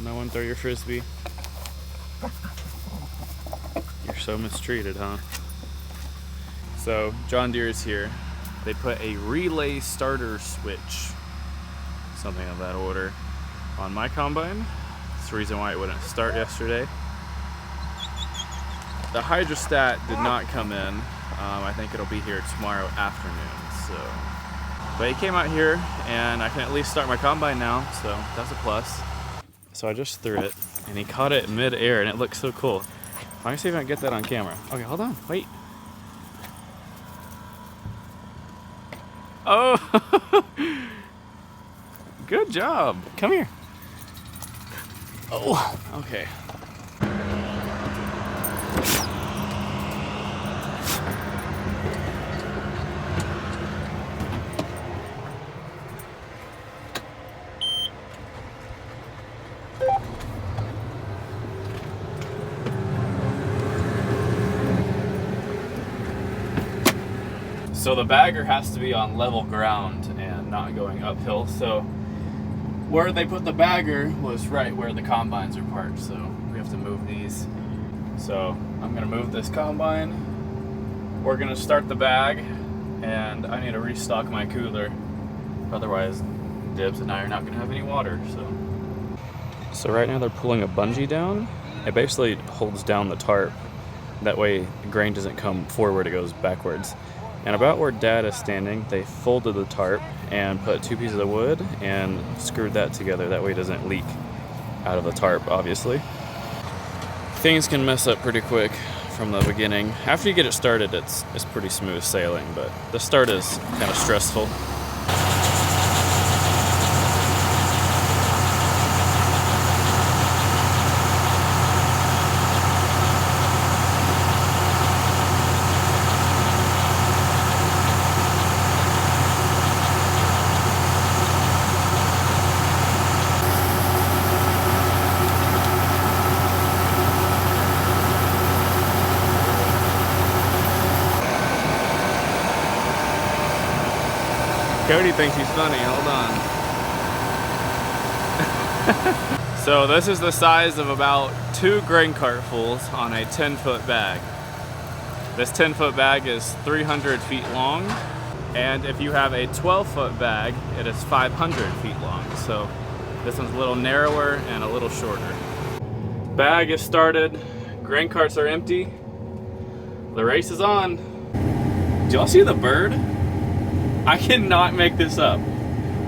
no one throw your frisbee. You're so mistreated, huh? So John Deere is here. They put a relay starter switch, something of that order, on my combine. That's the reason why it wouldn't start yesterday. The hydrostat did not come in. I think it'll be here tomorrow afternoon. So, but he came out here and I can at least start my combine now, so that's a plus. So I just threw it and he caught it mid-air and it looks so cool. Let me see if I can get that on camera. Okay, hold on, wait. Oh, good job. Come here. Oh, okay. So the bagger has to be on level ground and not going uphill. So where they put the bagger was right where the combines are parked. So we have to move these. So I'm gonna move this combine. We're gonna start the bag and I need to restock my cooler. Otherwise, Dibs and I are not gonna have any water, So right now they're pulling a bungee down. It basically holds down the tarp. That way the grain doesn't come forward, it goes backwards. And about where Dad is standing, they folded the tarp and put 2 pieces of wood and screwed that together. That way it doesn't leak out of the tarp, obviously. Things can mess up pretty quick from the beginning. After you get it started, it's pretty smooth sailing, but the start is kind of stressful. Cody thinks he's funny, hold on. So this is the size of about 2 grain cartfuls on a 10-foot bag. This 10-foot bag is 300 feet long, and if you have a 12-foot bag, it is 500 feet long. So this one's a little narrower and a little shorter. Bag is started, grain carts are empty, the race is on. Do y'all see the bird? I cannot make this up.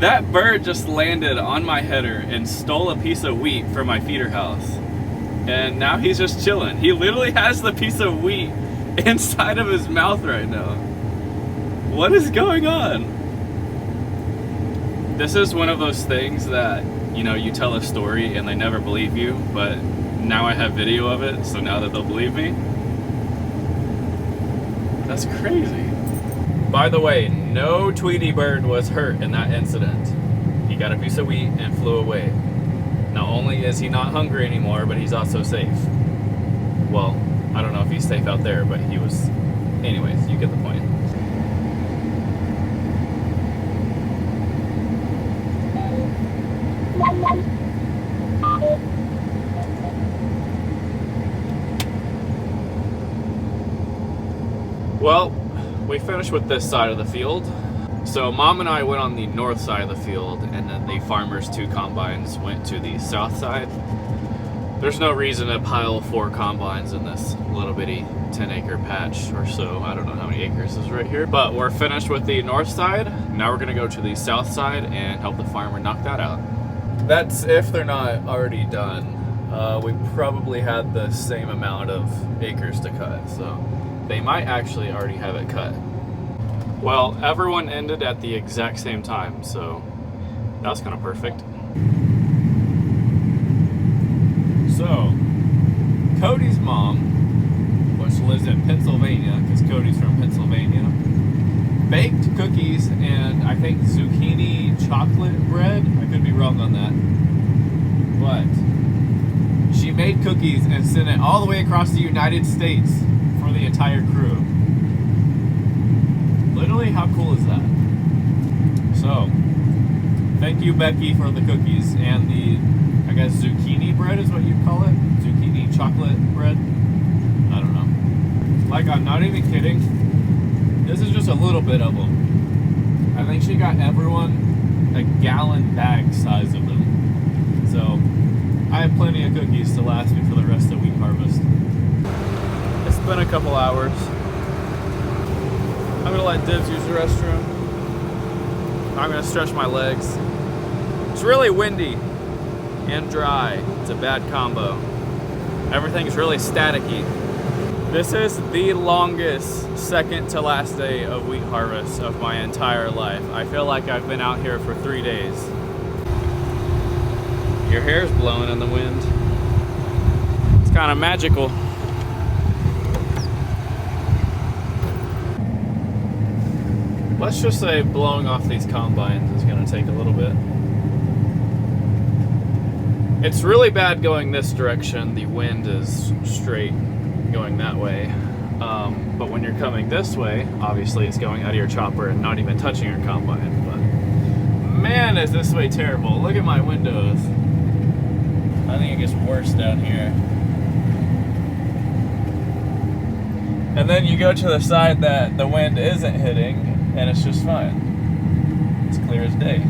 That bird just landed on my header and stole a piece of wheat from my feeder house. And now he's just chilling. He literally has the piece of wheat inside of his mouth right now. What is going on? This is one of those things that, you know, you tell a story and they never believe you, but now I have video of it, so now that they'll believe me. That's crazy. By the way, no Tweety bird was hurt in that incident. He got a piece of wheat and flew away. Not only is he not hungry anymore, but he's also safe. Well, I don't know if he's safe out there, but he was... Anyways, you get the point. Well, we finished with this side of the field. So Mom and I went on the north side of the field, and then the farmers' 2 combines went to the south side. There's no reason to pile 4 combines in this little bitty 10-acre patch or so. I don't know how many acres is right here, but we're finished with the north side. Now we're gonna go to the south side and help the farmer knock that out. That's if they're not already done. We probably had the same amount of acres to cut, so they might actually already have it cut. Well, everyone ended at the exact same time, so that's kind of perfect. So, Cody's mom, which lives in Pennsylvania, because Cody's from Pennsylvania, baked cookies and I think zucchini chocolate bread. I could be wrong on that. But she made cookies and sent it all the way across the United States for the entire crew. Literally, how cool is that? So, Thank you, Becky, for the cookies and the, I guess, zucchini bread is what you call it? Zucchini chocolate bread? I don't know. Like, I'm not even kidding. This is just a little bit of them. I think she got everyone a gallon bag size of them. So, I have plenty of cookies to last me for the rest of wheat harvest. It's been a couple hours. I'm gonna let Dibs use the restroom. I'm gonna stretch my legs. It's really windy and dry. It's a bad combo. Everything's really staticky. This is the longest second to last day of wheat harvest of my entire life. I feel like I've been out here for 3 days. Your hair's blowing in the wind. It's kind of magical. Let's just say blowing off these combines is going to take a little bit. It's really bad going this direction. The wind is straight going that way. But when you're coming this way, obviously it's going out of your chopper and not even touching your combine. But man, is this way terrible. Look at my windows. I think it gets worse down here. And then you go to the side that the wind isn't hitting, and it's just fine. It's clear as day.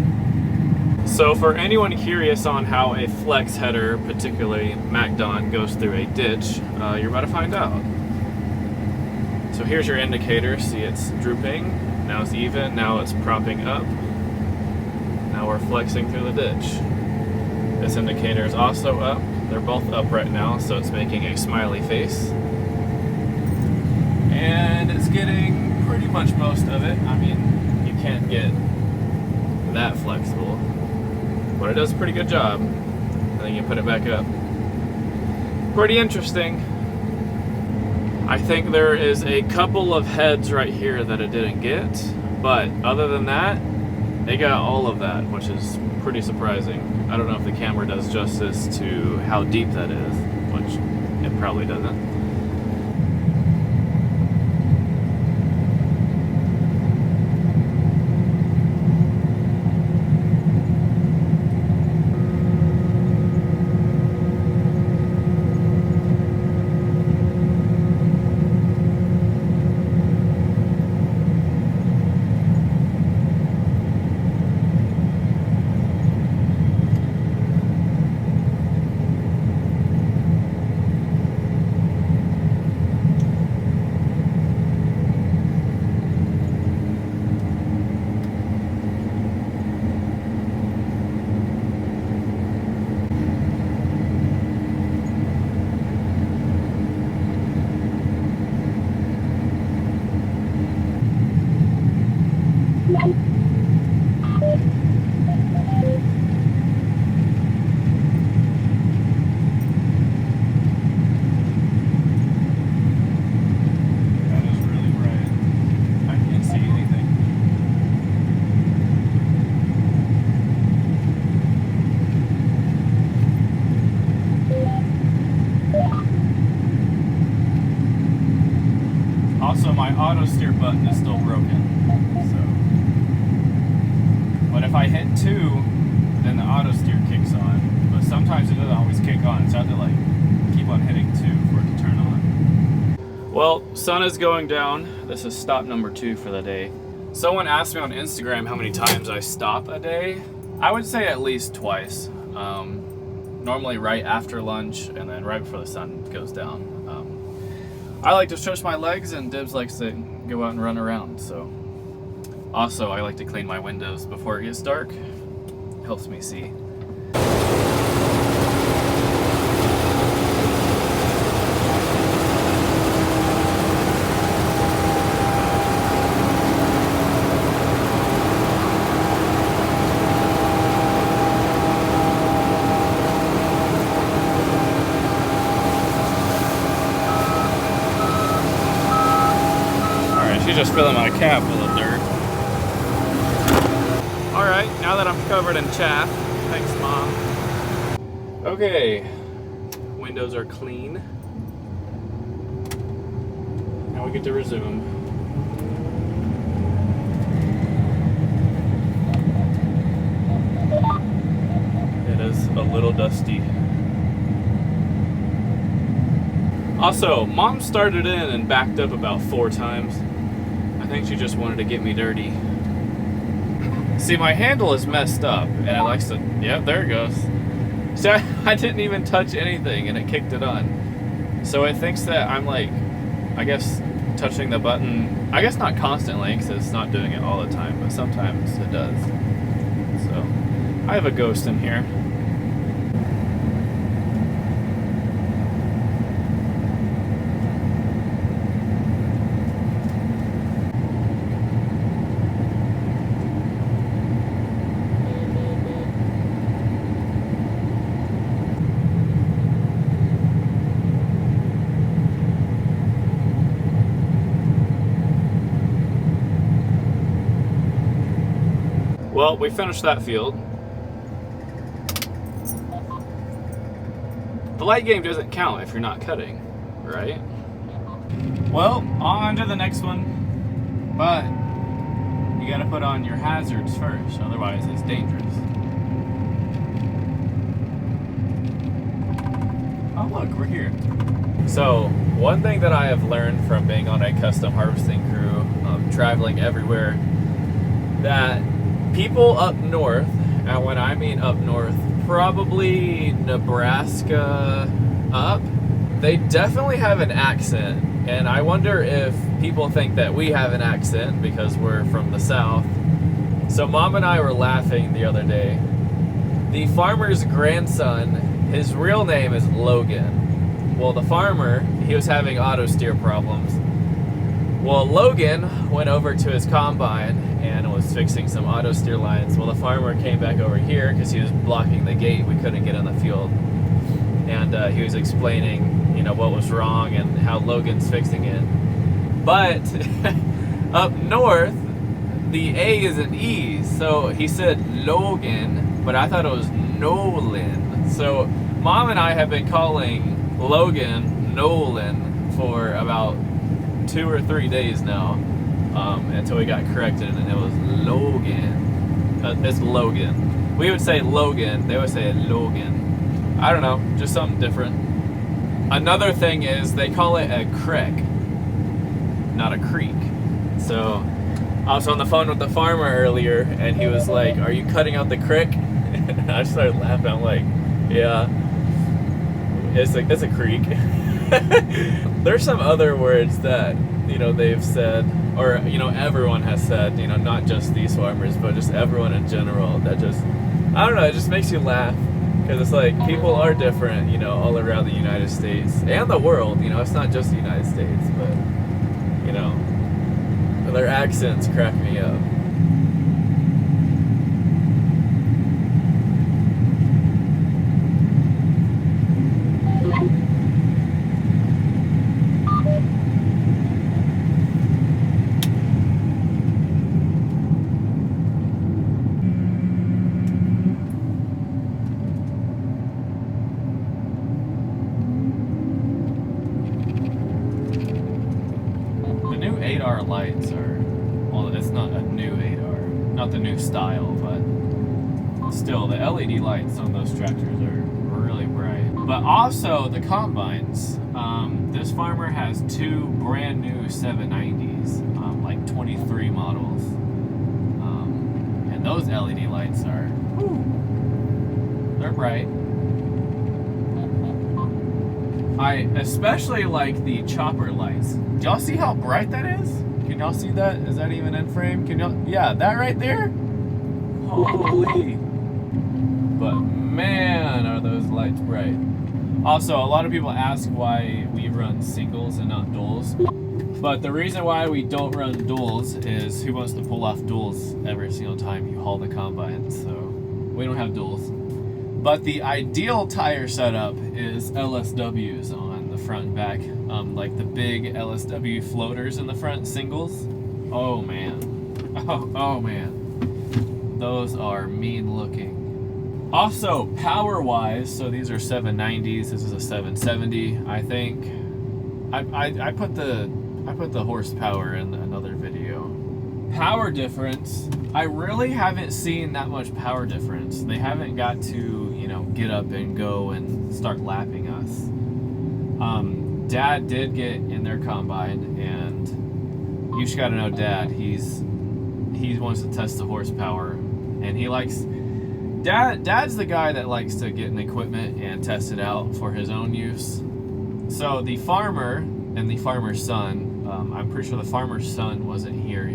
So for anyone curious on how a flex header, particularly MacDon, goes through a ditch, you're about to find out. So here's your indicator. See, it's drooping. Now it's even. Now it's propping up. Now we're flexing through the ditch. This indicator is also up. They're both up right now, so it's making a smiley face. And it's getting pretty much most of it. I mean, you can't get that flexible, but it does a pretty good job. And then you put it back up. Pretty interesting. I think there is a couple of heads right here that it didn't get, but other than that, they got all of that, which is pretty surprising. I don't know if the camera does justice to how deep that is, which it probably doesn't. Also, my auto steer button is still broken. So, but if I hit 2, then the auto steer kicks on. But sometimes it doesn't always kick on, so I have to like keep on hitting 2 for it to turn on. Well, sun is going down. This is stop number 2 for the day. Someone asked me on Instagram how many times I stop a day. I would say at least twice. Normally right after lunch and then right before the sun goes down. I like to stretch my legs, and Dibs likes to go out and run around. So, also I like to clean my windows before it gets dark. Helps me see. She's just filling my cap full of dirt. Alright, now that I'm covered in chaff, thanks Mom. Okay, windows are clean. Now we get to resume. little dusty. Also, Mom started in and backed up about 4 times. I think she just wanted to get me dirty. See, my handle is messed up, and it likes to, yep, there it goes. So I didn't even touch anything, and it kicked it on. So it thinks that I'm like, I guess, touching the button, I guess not constantly, because it's not doing it all the time, but sometimes it does. So, I have a ghost in here. Well, we finished that field. The light game doesn't count if you're not cutting, right? Well, on to the next one. But you gotta put on your hazards first, otherwise it's dangerous. Oh look, we're here. So, one thing that I have learned from being on a custom harvesting crew, traveling everywhere, that people up north, and when I mean up north, probably Nebraska up, they definitely have an accent. And I wonder if people think that we have an accent because we're from the South. So Mom and I were laughing the other day. The farmer's grandson, his real name is Logan. Well, the farmer, he was having auto steer problems. Well, Logan went over to his combine and was fixing some auto steer lines. Well, the farmer came back over here because he was blocking the gate. We couldn't get in the field. And he was explaining, you know, what was wrong and how Logan's fixing it. But up north, the A is an E. So he said Logan, but I thought it was Nolan. So Mom and I have been calling Logan Nolan for about 2 or 3 days now. Until we got corrected and it was Logan. It's Logan. We would say Logan, they would say Logan. I don't know, just something different. Another thing is they call it a creek, not a creek. So I was on the phone with the farmer earlier and he was like, "Are you cutting out the creek?" And I started laughing. I'm like, "Yeah, it's a creek." There's some other words that, you know, they've said, or, you know, everyone has said, you know, not just these farmers, but just everyone in general, that just, I don't know, it just makes you laugh, because it's like, people are different, you know, all around the United States, and the world, you know, it's not just the United States, but, you know, their accents crack me up. Lights are, well, it's not a new 8R, not the new style, but still the LED lights on those tractors are really bright. But also the combines, this farmer has 2 brand new 790s, like 23 models, and those LED lights are, whew, they're bright. I especially like the chopper lights. Do y'all see how bright that is? Can y'all see that? Is that even in frame? Can y'all? Yeah, that right there? Holy. But man, are those lights bright. Also, a lot of people ask why we run singles and not duals. But the reason why we don't run duals is who wants to pull off duals every single time you haul the combine? So we don't have duals. But the ideal tire setup is LSWs on the front and back. Like the big LSW floaters in the front, singles. Oh man. Oh man. Those are mean looking. Also, power-wise, so these are 790s. This is a 770, I think. I put the horsepower in another video. power difference, I really haven't seen that much power difference. They haven't got to, you know, get up and go and start lapping us. Dad did get in their combine, and you just gotta know Dad, he wants to test the horsepower, and he likes, Dad's the guy that likes to get an equipment and test it out for his own use. So the farmer and the farmer's son, I'm pretty sure the farmer's son wasn't here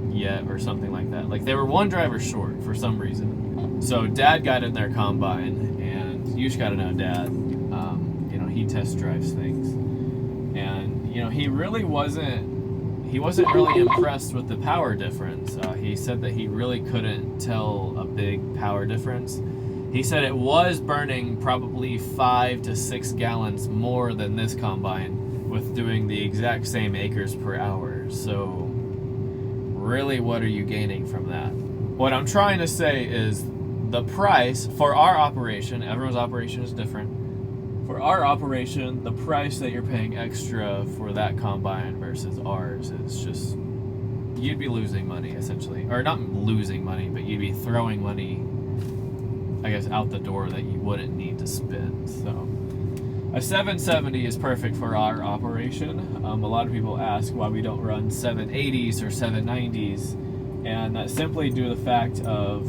yet or something like that. Like, they were one driver short for some reason. So Dad got in their combine, and you just gotta know Dad, you know, he test drives things. And, you know, he wasn't really impressed with the power difference. He said that he really couldn't tell a big power difference. He said it was burning probably 5 to 6 gallons more than this combine with doing the exact same acres per hour. So really, what are you gaining from that? What I'm trying to say is the price for our operation, everyone's operation is different. For our operation, the price that you're paying extra for that combine versus ours is just, you'd be losing money essentially. Or not losing money, but you'd be throwing money, I guess, out the door that you wouldn't need to spend. So a 770 is perfect for our operation. A lot of people ask why we don't run 780s or 790s, and that's simply due to the fact of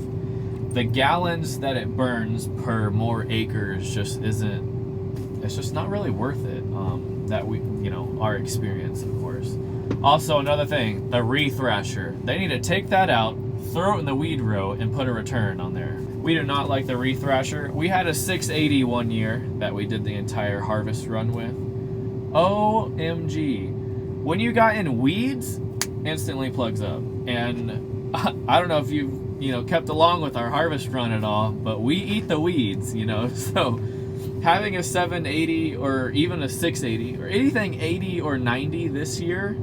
the gallons that it burns per more acres just isn't, it's just not really worth it. That we, you know, our experience, of course. Also, another thing, the re-thrasher. They need to take that out, throw it in the weed row, and put a return on there. We do not like the re-thrasher. We had a 680 one year that we did the entire harvest run with. OMG. When you got in weeds, instantly plugs up. And I don't know if you've, you know, kept along with our harvest run at all, but we eat the weeds, you know, so having a 780 or even a 680 or anything 80 or 90 this year,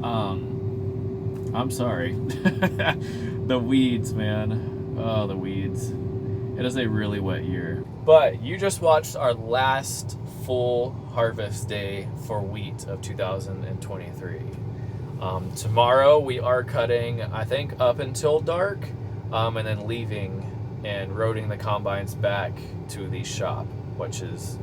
I'm sorry. The weeds, man. Oh, the weeds. It is a really wet year. But you just watched our last full harvest day for wheat of 2023. Tomorrow we are cutting, I think, up until dark, and then leaving and roading the combines back to the shop, which is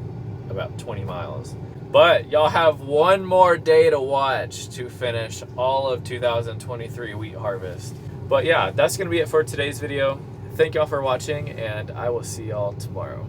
about 20 miles. But y'all have one more day to watch to finish all of 2023 wheat harvest. But yeah, that's gonna be it for today's video. Thank y'all for watching, and I will see y'all tomorrow.